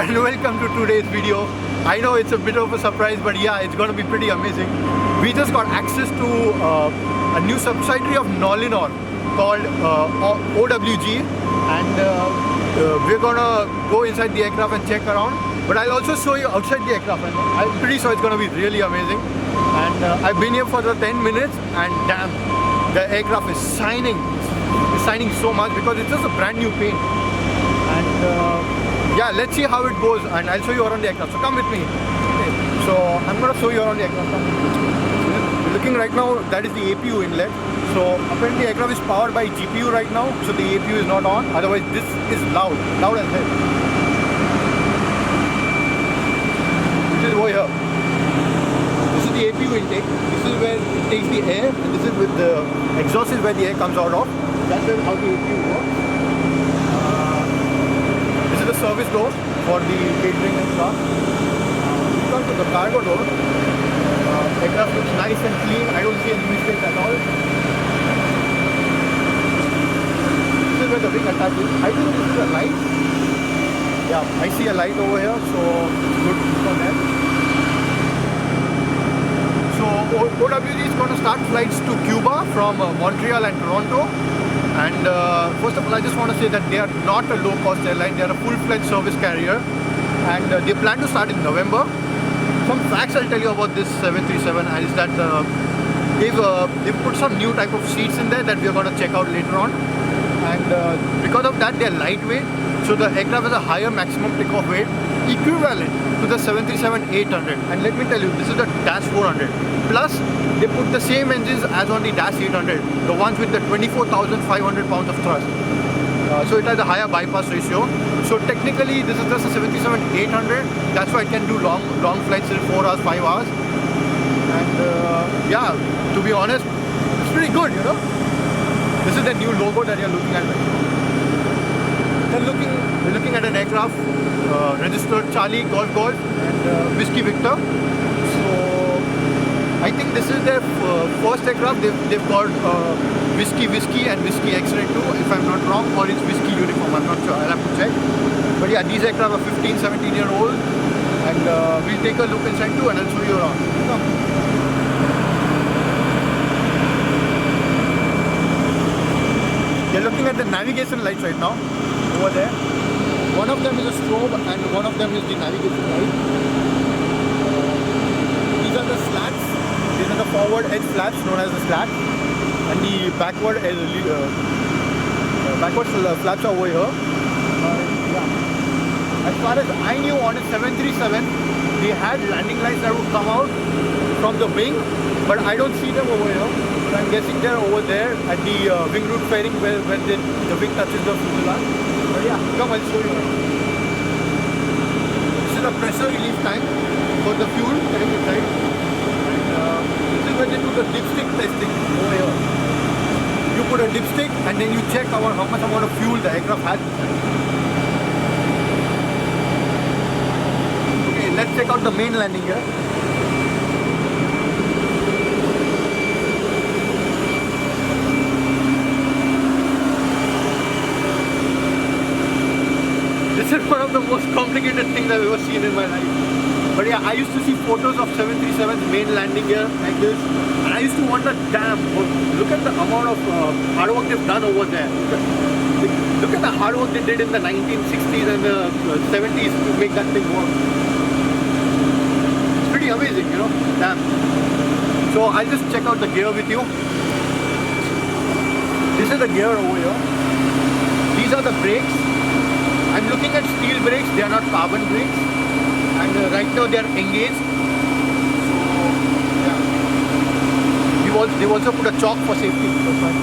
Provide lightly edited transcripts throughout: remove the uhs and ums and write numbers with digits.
and welcome to today's video. I know it's a bit of a surprise, but yeah, it's going to be pretty amazing. We just got access to a new subsidiary of Nolinor called OWG, and we're going to go inside the aircraft and check around. But I'll also show you outside the aircraft, and I'm pretty sure it's going to be really amazing. And I've been here for the 10 minutes, and damn, the aircraft is shining so much because it's just a brand new paint. And yeah, let's see how it goes, and I'll show you around the aircraft. So come with me. Okay. So I'm going to show you around the aircraft. We're looking right now, that is the APU inlet. So apparently the aircraft is powered by GPU right now, so the APU is not on. Otherwise this is loud as hell. This is over here. This is the APU intake. This is where it takes the air, and this is with the exhaust is where the air comes out of. That's how the APU works. This is the service door for the catering and stuff. We come to the cargo door. Aircraft looks nice and clean. I don't see any mistakes at all. This is where the wing attaches. I think this is a light. Yeah, I see a light over here, so it's good for that. So OWG is going to start flights to Cuba from Montreal and Toronto. And first of all, I just want to say that they are not a low-cost airline. They are a full-fledged service carrier, and they plan to start in November. Some facts I'll tell you about this 737 is that they've put some new type of seats in there that we are going to check out later on. And because of that, they're lightweight, so the aircraft has a higher maximum takeoff weight, equivalent to the 737-800. And let me tell you, this is the Dash 400. Plus, they put the same engines as on the Dash 800, the ones with the 24,500 pounds of thrust. So it has a higher bypass ratio. So technically, this is just a 737-800. That's why it can do long flights in 4 hours, 5 hours. And yeah, to be honest, it's pretty good, you know. This is the new logo that you're looking at right now. We're looking at an aircraft registered Charlie Golf and Whiskey Victor. So I think this is their first aircraft. They've got Whiskey and Whiskey X-Ray too, if I'm not wrong, or it's Whiskey uniform, I'm not sure, I'll have to check. But yeah, these aircraft are 15, 17-year-old, and we'll take a look inside too, and I'll show you around. You're looking at the navigation lights right now, over there. One of them is a strobe and one of them is the navigation light. These are the slats. These are the forward edge flaps known as the slats, and the backward flaps are over here. Yeah. As far as I knew, on a 737, they had landing lights that would come out from the wing, but I don't see them over here. So I'm guessing they're over there at the wing root fairing where the wing touches the fuselage. But yeah, come, I'll show you. This is a pressure relief tank for the fuel getting inside. This is where they do the dipstick testing over here. You put a dipstick and then you check how much amount of fuel the aircraft has. Okay, let's check out the main landing here. This is one of the most complicated things I've ever seen in my life. But yeah, I used to see photos of 737's main landing gear like this, and I used to wonder, damn, look at the amount of hard work they've done over there. Look at the hard work they did in the 1960s and the 70s to make that thing work. It's pretty amazing, you know, damn. So I'll just check out the gear with you. This is the gear over here. These are the brakes. I'm looking at steel brakes, they are not carbon brakes, and right now they are engaged. So yeah, they've also put a chalk for safety. That's fine.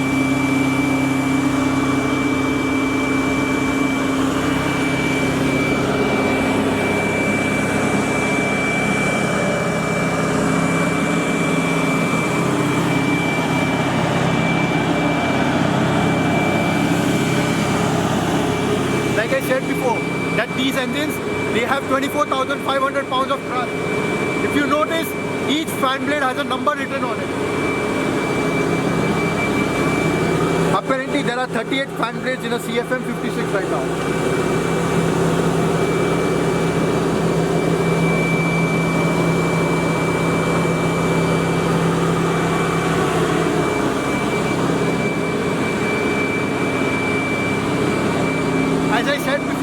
Like I said before, that these engines, they have 24,500 pounds of thrust. If you notice, each fan blade has a number written on it. Apparently there are 38 fan blades in a CFM56 right now.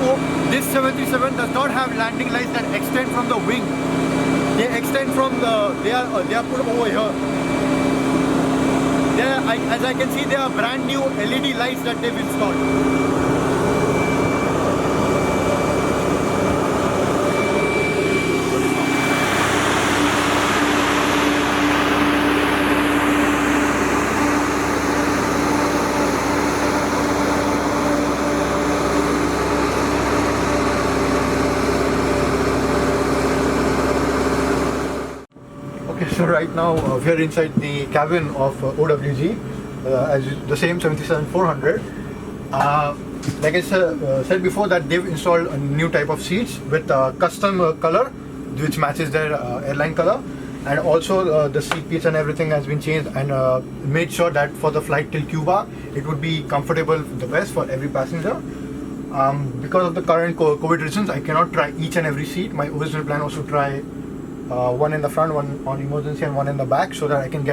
info, this 737 does not have landing lights that extend from the wing. They extend from the, they are put over here. As I can see, they are brand new LED lights that they've installed. So right now we are inside the cabin of OWG, as the same 737-400. Like I said before, that they've installed a new type of seats with custom color which matches their airline color, and also the seat pitch and everything has been changed and made sure that for the flight till Cuba it would be comfortable the best for every passenger. Because of the current COVID reasons, I cannot try each and every seat. My original plan was to try one in the front, one on emergency, and one in the back, so that I can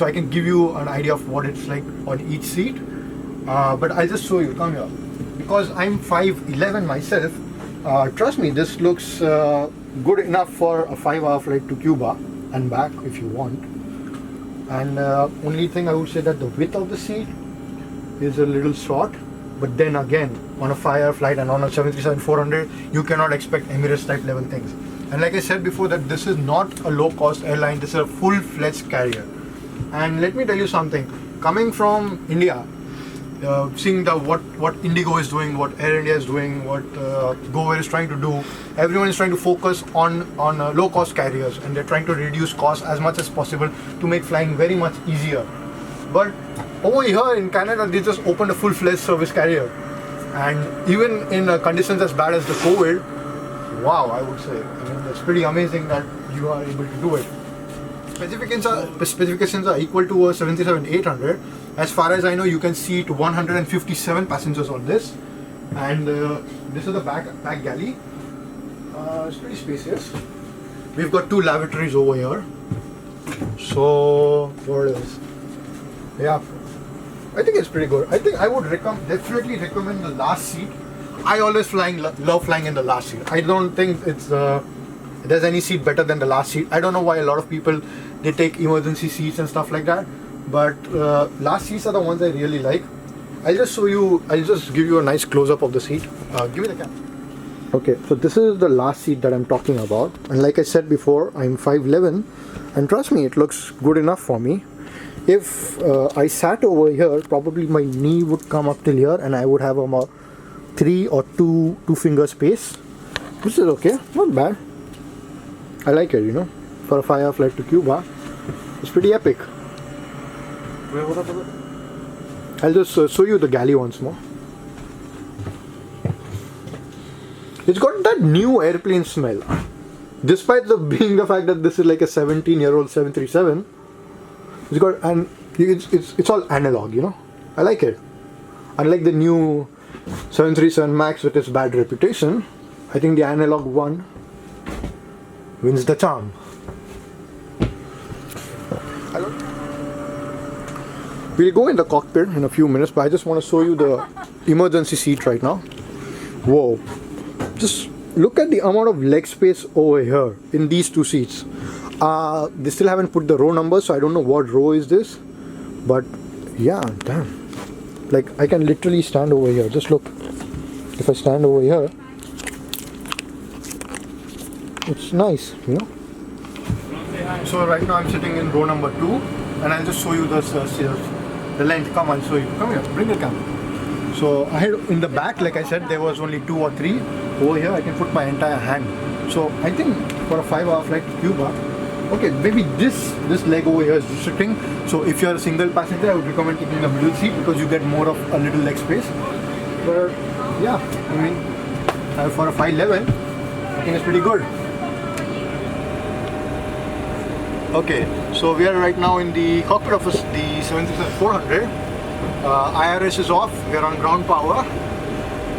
I can give you an idea of what it's like on each seat. But I'll just show you. Come here, because I'm 5'11" myself. Trust me, this looks good enough for a 5-hour flight to Cuba and back if you want. And only thing I would say that the width of the seat is a little short. But then again, on a 5-hour flight and on a 737-400, you cannot expect Emirates type level things. And like I said before, that this is not a low-cost airline, this is a full-fledged carrier. And let me tell you something, coming from India, seeing what Indigo is doing, what Air India is doing, what GoAir is trying to do, everyone is trying to focus on low-cost carriers, and they're trying to reduce costs as much as possible to make flying very much easier. But over here in Canada, they just opened a full-fledged service carrier. And even in conditions as bad as the COVID, wow, I would say. I mean, it's pretty amazing that you are able to do it. Specifications are equal to a 737-800. As far as I know, you can seat 157 passengers on this. And this is the back galley. It's pretty spacious. We've got 2 lavatories over here. So, what else? Yeah, I think it's pretty good. I think I would definitely recommend the last seat. I always love flying in the last seat. I don't think there's any seat better than the last seat. I don't know why a lot of people, they take emergency seats and stuff like that, but last seats are the ones I really like. I'll just give you a nice close-up of the seat. Give me the camera. Okay, so this is the last seat that I'm talking about, and like I said before, I'm 5'11", and trust me, it looks good enough for me. If I sat over here, probably my knee would come up till here, and I would have a 3 or 2 finger space, which is okay, not bad. I like it, you know, for a 5-hour flight to Cuba. It's pretty epic. I'll just show you the galley once more. It's got that new airplane smell, despite being the fact that this is like a 17-year-old 737. It's got, and it's all analog, you know. I like it. Unlike the new 737 MAX with its bad reputation, I think the analog one wins the charm. We'll go in the cockpit in a few minutes, but I just want to show you the emergency seat right now. Whoa. Just look at the amount of leg space over here in these 2 seats. They still haven't put the row number, so I don't know what row is this. But yeah, damn. Like, I can literally stand over here. Just look. If I stand over here, it's nice, you know. So right now I'm sitting in row number 2, and I'll just show you the length. Come, I'll show you. Come here, bring the camera. So I had in the back, like I said, there was only 2 or 3. Over here I can put my entire hand. So I think for a 5-hour flight to Cuba, okay, maybe this leg over here is restricting. So if you're a single passenger, I would recommend taking the middle seat because you get more of a little leg space. But yeah, I mean, for a 5'11", I think it's pretty good. Okay, so we are right now in the cockpit of the 737-400. IRS is off, we are on ground power.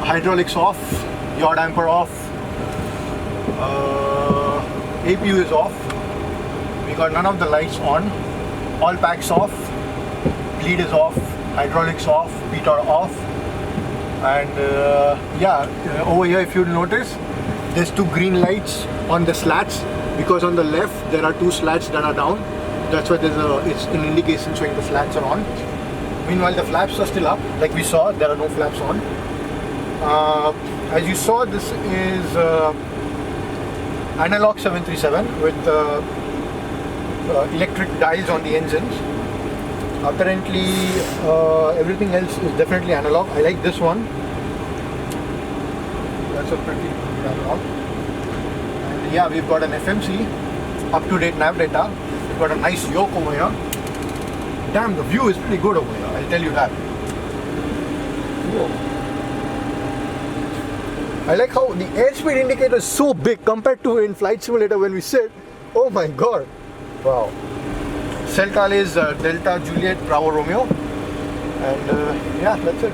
Hydraulics off, yaw damper off. APU is off. We got none of the lights on. All packs off. Bleed is off. Hydraulics off. Pitot off. And over here, if you notice, there's 2 green lights on the slats, because on the left there are 2 slats that are down. That's why it's an indication showing the slats are on. Meanwhile, the flaps are still up. Like we saw, there are no flaps on. As you saw, this is analog 737 with electric dials on the engines. Apparently, everything else is definitely analog. I like this one. That's a pretty analog. And yeah, we've got an FMC, up-to-date nav data. We've got a nice yoke over here. Damn, the view is pretty good over here, I'll tell you that. Whoa. I like how the airspeed indicator is so big compared to in Flight Simulator when we sit. Oh my god. Wow. Celtale is Delta Juliet Bravo Romeo. And yeah, that's it.